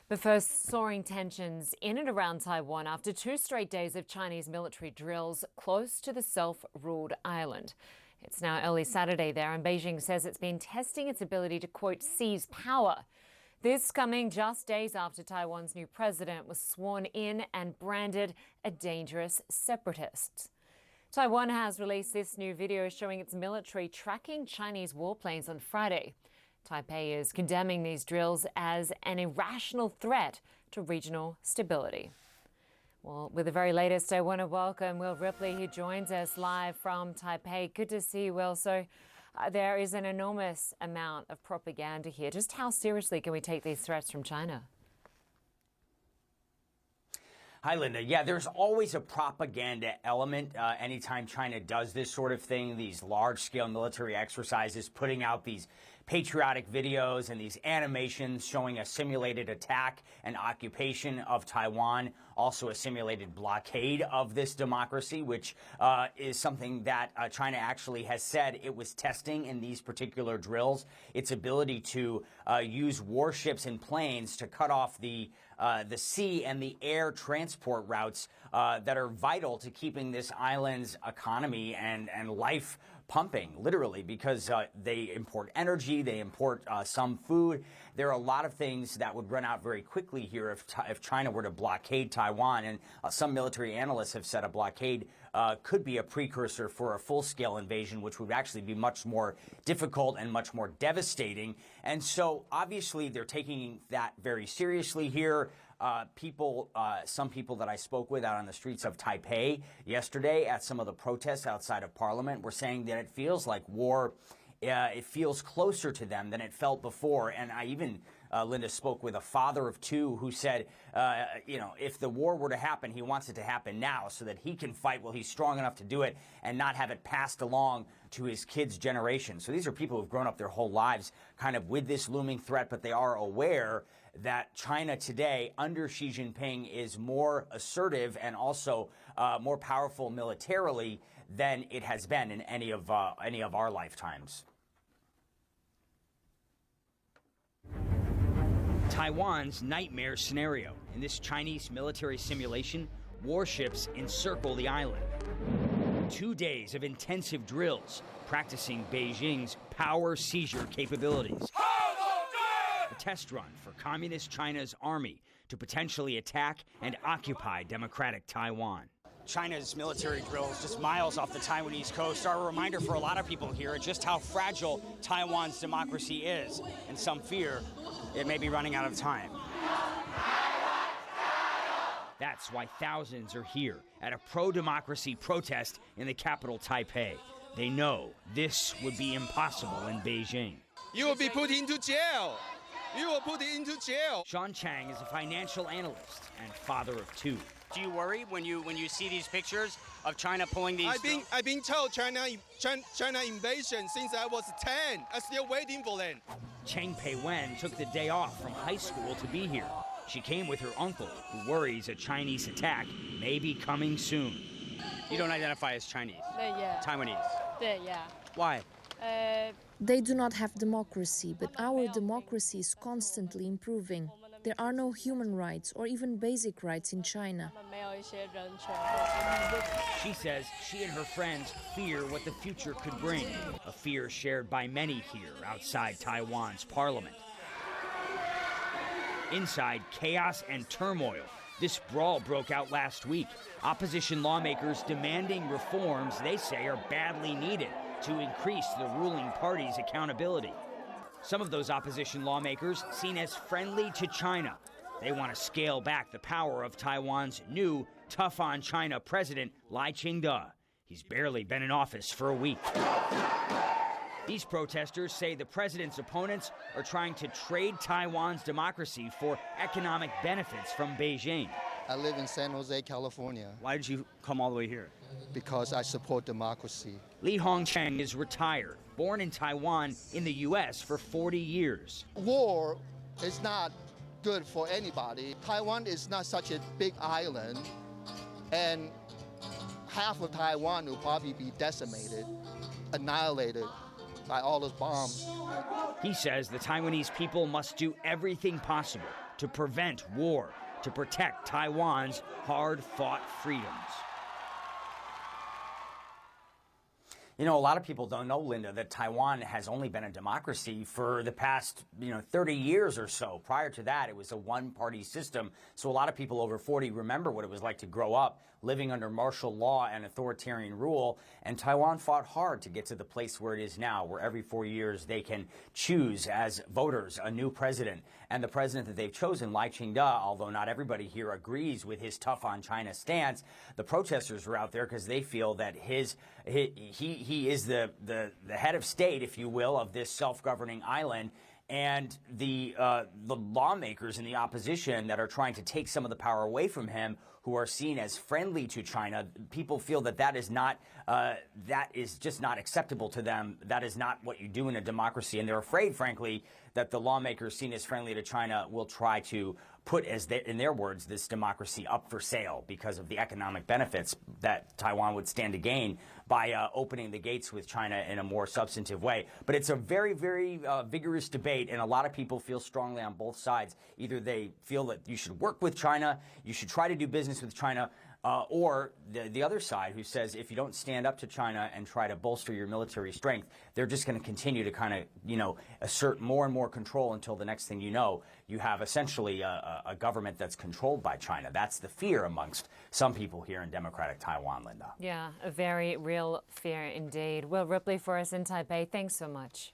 The first soaring tensions in and around Taiwan after 2 straight days of Chinese military drills close to the self-ruled island. It's now early Saturday there, and Beijing says it's been testing its ability to, quote, seize power. This coming just days after Taiwan's new president was sworn in and branded a dangerous separatist. Taiwan has released this new video showing its military tracking Chinese warplanes on Friday. Taipei is condemning these drills as an irrational threat to regional stability. Well, with the very latest, I want to welcome Will Ripley, who joins us live from Taipei. Good to see you, Will. So there is an enormous amount of propaganda here. Just how seriously can we take these threats from China? Hi, Linda. Yeah, there's always a propaganda element anytime China does this sort of thing, these large-scale military exercises, putting out these patriotic videos and these animations showing a simulated attack and occupation of Taiwan, also a simulated blockade of this democracy, which is something that China actually has said it was testing in these particular drills, its ability to use warships and planes to cut off the sea and the air transport routes that are vital to keeping this island's economy and life pumping, literally, because they import energy, they import some food. There are a lot of things that would run out very quickly here if China were to blockade Taiwan. And some military analysts have said a blockade could be a precursor for a full-scale invasion, which would actually be much more difficult and much more devastating. And so, obviously, they're taking that very seriously here. Some people that I spoke with out on the streets of Taipei yesterday at some of the protests outside of Parliament were saying that it feels like war. It feels closer to them than it felt before. And I even, Lynda, spoke with a father of 2 who said, if the war were to happen, he wants it to happen now so that he can fight while he's strong enough to do it and not have it passed along to his kids' generation. So these are people who've grown up their whole lives kind of with this looming threat, but they are aware that China today, under Xi Jinping, is more assertive and also more powerful militarily than it has been in any of our lifetimes. Taiwan's nightmare scenario. In this Chinese military simulation, warships encircle the island. 2 days of intensive drills, practicing Beijing's power seizure capabilities. A test run for Communist China's army to potentially attack and occupy democratic Taiwan. China's military drills just miles off the Taiwanese coast are a reminder for a lot of people here just how fragile Taiwan's democracy is, and some fear it may be running out of time. That's why thousands are here at a pro-democracy protest in the capital, Taipei. They know this would be impossible in Beijing. You will be put into jail. You will put into jail. Sean Chang is a financial analyst and father of 2. Do you worry when you see these pictures of China pulling these? I've been told China invasion since I was 10. I'm still waiting for them. Cheng Pei-wen took the day off from high school to be here. She came with her uncle, who worries a Chinese attack may be coming soon. You don't identify as Chinese? Yeah. Taiwanese? Yeah. Why? They do not have democracy, but our democracy is constantly improving. There are no human rights or even basic rights in China. She says she and her friends fear what the future could bring, a fear shared by many here outside Taiwan's parliament. Inside, chaos and turmoil. This brawl broke out last week. Opposition lawmakers demanding reforms they say are badly needed to increase the ruling party's accountability. Some of those opposition lawmakers seen as friendly to China. They want to scale back the power of Taiwan's new tough-on-China president, Lai Ching-te. He's barely been in office for a week. These protesters say the president's opponents are trying to trade Taiwan's democracy for economic benefits from Beijing. I live in San Jose, California. Why did you come all the way here? Because I support democracy. Li Hongcheng is retired, born in Taiwan in the U.S. for 40 years. War is not good for anybody. Taiwan is not such a big island, and half of Taiwan will probably be decimated, annihilated by all those bombs. He says the Taiwanese people must do everything possible to prevent war, to protect Taiwan's hard-fought freedoms. You know, a lot of people don't know, Linda, that Taiwan has only been a democracy for the past, 30 years or so. Prior to that, it was a one-party system. So a lot of people over 40 remember what it was like to grow up living under martial law and authoritarian rule. And Taiwan fought hard to get to the place where it is now, where every 4 years they can choose as voters a new president. And the president that they've chosen, Lai Ching-te, although not everybody here agrees with his tough on China stance, the protesters are out there because they feel that he is the head of state, if you will, of this self-governing island. And the lawmakers in the opposition that are trying to take some of the power away from him, who are seen as friendly to China, people feel that is just not acceptable to them. That is not what you do in a democracy. And they're afraid, frankly, that the lawmakers seen as friendly to China will try to put, in their words, this democracy up for sale because of the economic benefits that Taiwan would stand to gain by opening the gates with China in a more substantive way. But it's a very, very vigorous debate, and a lot of people feel strongly on both sides. Either they feel that you should work with China, you should try to do business with China, or the other side who says if you don't stand up to China and try to bolster your military strength, they're just going to continue to kind of, assert more and more control until the next thing you know, you have essentially a government that's controlled by China. That's the fear amongst some people here in democratic Taiwan, Linda. Yeah, a very real fear indeed. Will Ripley for us in Taipei. Thanks so much.